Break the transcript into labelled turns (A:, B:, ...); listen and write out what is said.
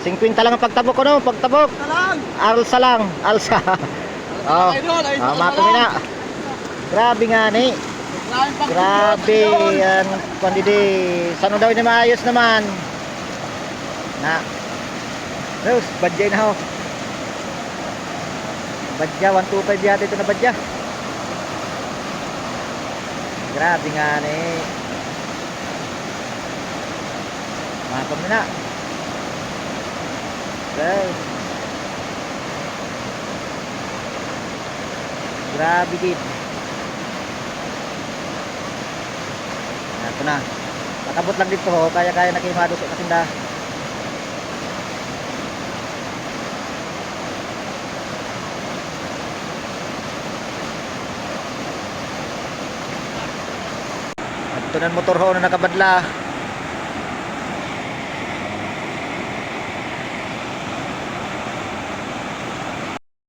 A: 50 lang ang pagtabok ko, no? Pagtabok.
B: Talang.
A: Alsa lang. Alsa. Oh.
B: Idol, ay
A: Mga kumina. Grabe nga ni. Grabe. Yan. Pandidi. Saan daw ini maayos naman? Na. Rose, badya na ho. Badya, 125 yata ito na badya. Grabe nga ni. Mga kumina. Okay. Grabe din. Ito na. Nakabot lang dito ho. Kaya-kaya na kayo madusok na tinda. Ito na motor ho na nakabadla.